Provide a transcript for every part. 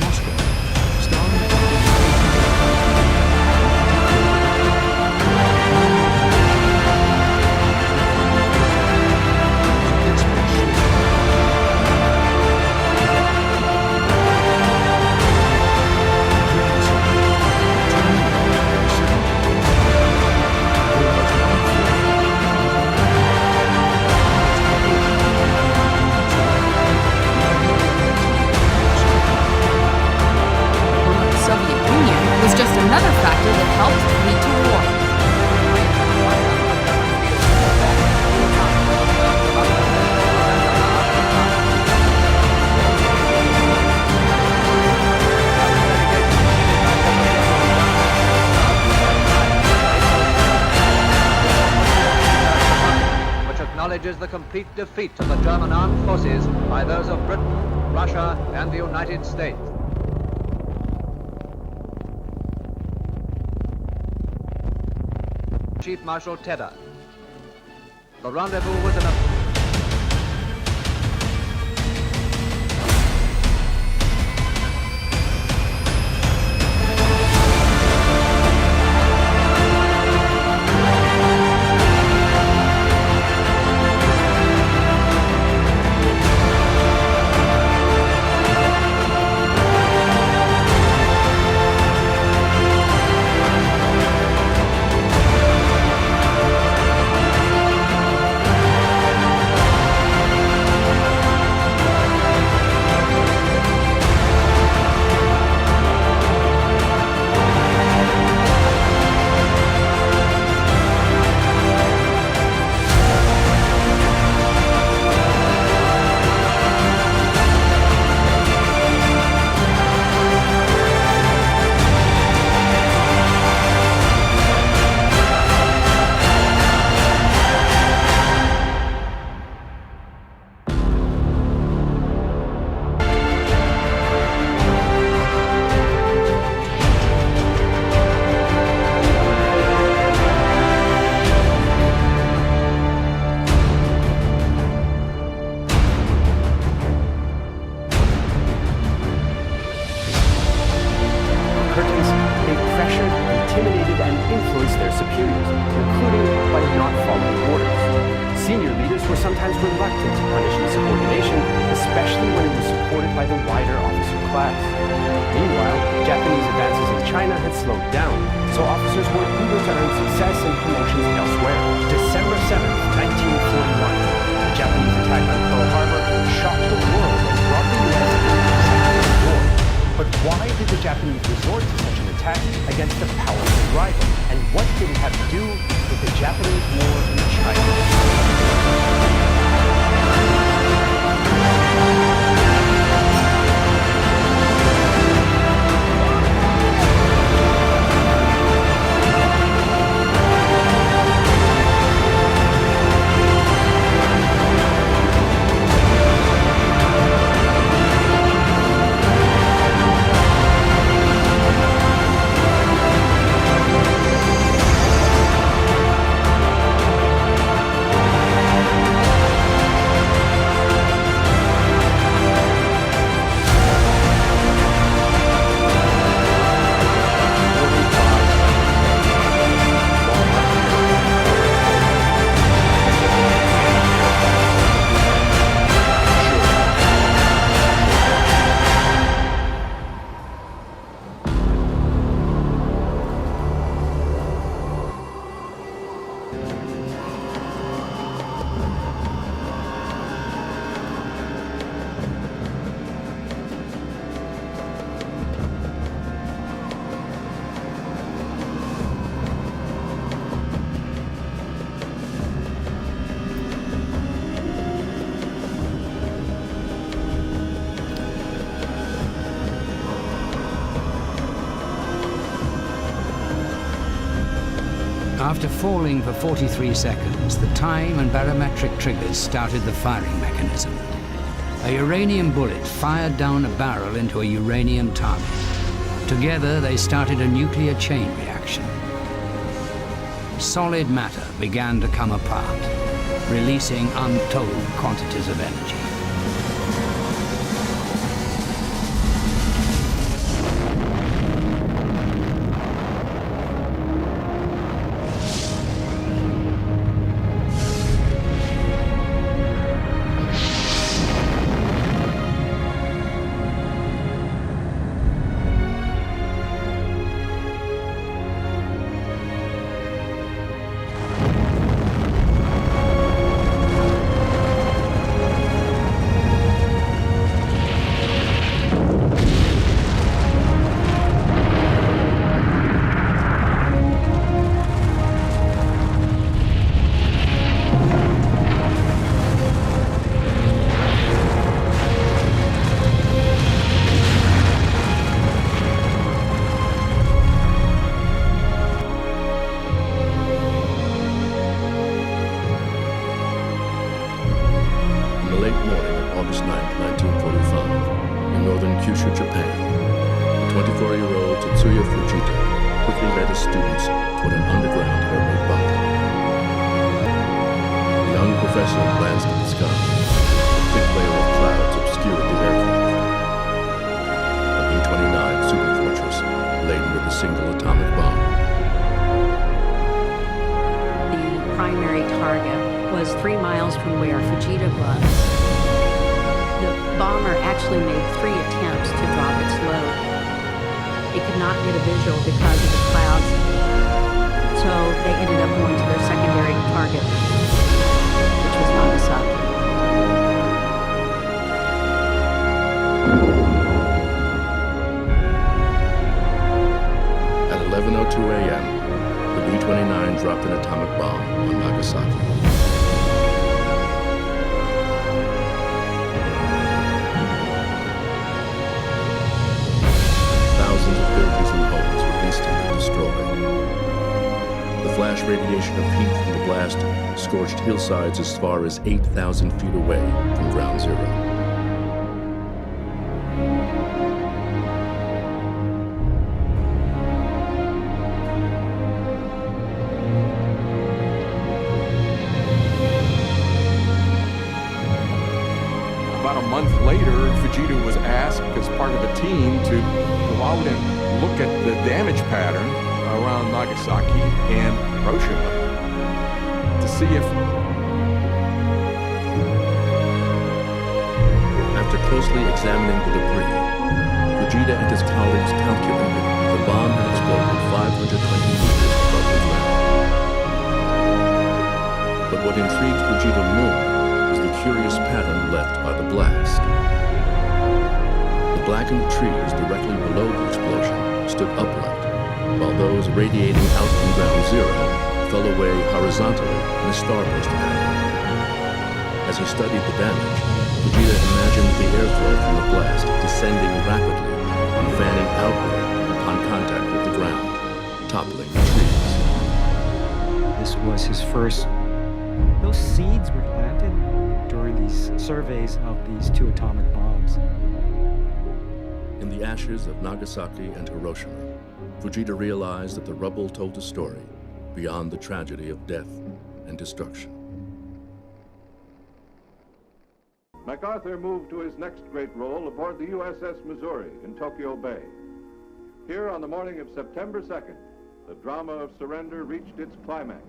Moscow, starring another factor that helped lead to war. Which acknowledges the complete defeat of the German armed forces by those of Britain, Russia, and the United States. Chief Marshal Tedder. The rendezvous was an sometimes reluctant to punish insubordination, especially when it was supported by the wider officer class. Meanwhile, Japanese advances in China had slowed down, so officers were eager to earn success and promotions elsewhere. December 7, 1941, the Japanese attack on Pearl Harbor shocked the world and brought the U.S. into the Second World War. But why did the Japanese resort to such an attack against a powerful rival? And what did it have to do with the Japanese war in China? After falling for 43 seconds, the time and barometric triggers started the firing mechanism. A uranium bullet fired down a barrel into a uranium target. Together, they started a nuclear chain reaction. Solid matter began to come apart, releasing untold quantities of energy. 24-year-old Tetsuya Fujita quickly led his students toward an underground air raid bunker. The young professor glanced at the sky. A thick layer of clouds obscured the aircraft. A B-29 superfortress laden with a single atomic bomb. The primary target was 3 miles from where Fujita was. The bomber actually made 3 attempts to drop its load. It could not get a visual because of the clouds, so they ended up going to their secondary target, which was Nagasaki. At 11:02 a.m., the B-29 dropped an atomic bomb on Nagasaki. Thousands of buildings and homes were instantly destroyed. The flash radiation of heat from the blast scorched hillsides as far as 8,000 feet away from Ground Zero. About a month later, Fujita was asked as part of a team to go out and look at the damage pattern around Nagasaki and Hiroshima to see if... After closely examining the debris, Fujita and his colleagues calculated the bomb had exploded 520 meters above the ground. But what intrigued Fujita more was the curious pattern left by the blast. The blackened trees directly below the explosion stood upright, while those radiating out from Ground Zero fell away horizontally in a starburst pattern. As he studied the damage, Fujita imagined the airflow from the blast descending rapidly and fanning outward upon contact with the ground, toppling the trees. This was his first. Those seeds were planted during these surveys of these 2 atomic bombs. In the ashes of Nagasaki and Hiroshima, Fujita realized that the rubble told a story beyond the tragedy of death and destruction. MacArthur moved to his next great role aboard the USS Missouri in Tokyo Bay. Here on the morning of September 2nd, the drama of surrender reached its climax.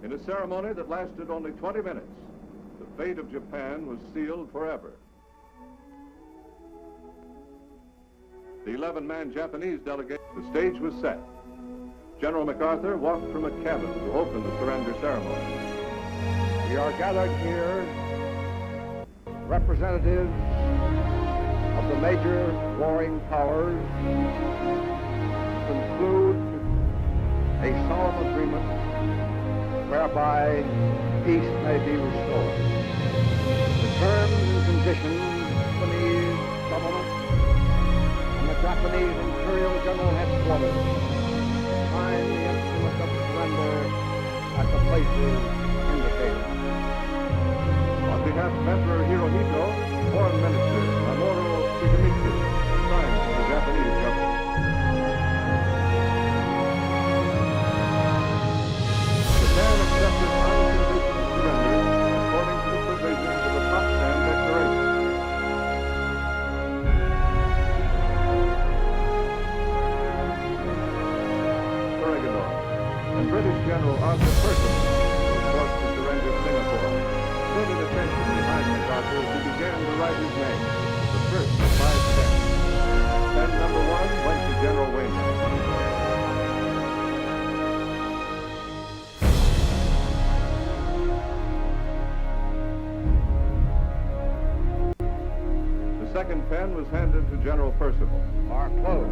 In a ceremony that lasted only 20 minutes, the fate of Japan was sealed forever. The 11-man Japanese delegation, the stage was set. General MacArthur walked from a cabin to open the surrender ceremony. We are gathered here, representatives of the major warring powers, to conclude a solemn agreement whereby peace may be restored. The terms and conditions of the Japanese government and the Japanese Imperial General Headquarters sign the instrument of surrender at the places indicated. On behalf of Emperor Hirohito, Foreign Minister Mamoru Shigemitsu signed for the Japanese government. Japan accepted unconditional surrender according to the provisions of the Potsdam Declaration. Corregidor and British General Arthur Percival was forced to surrender Singapore. Stood at attention behind MacArthur as he began to write his name, the first of 5 pens. Pen number 1 went to General Wainwright. The second pen was handed to General Percival. Are closed.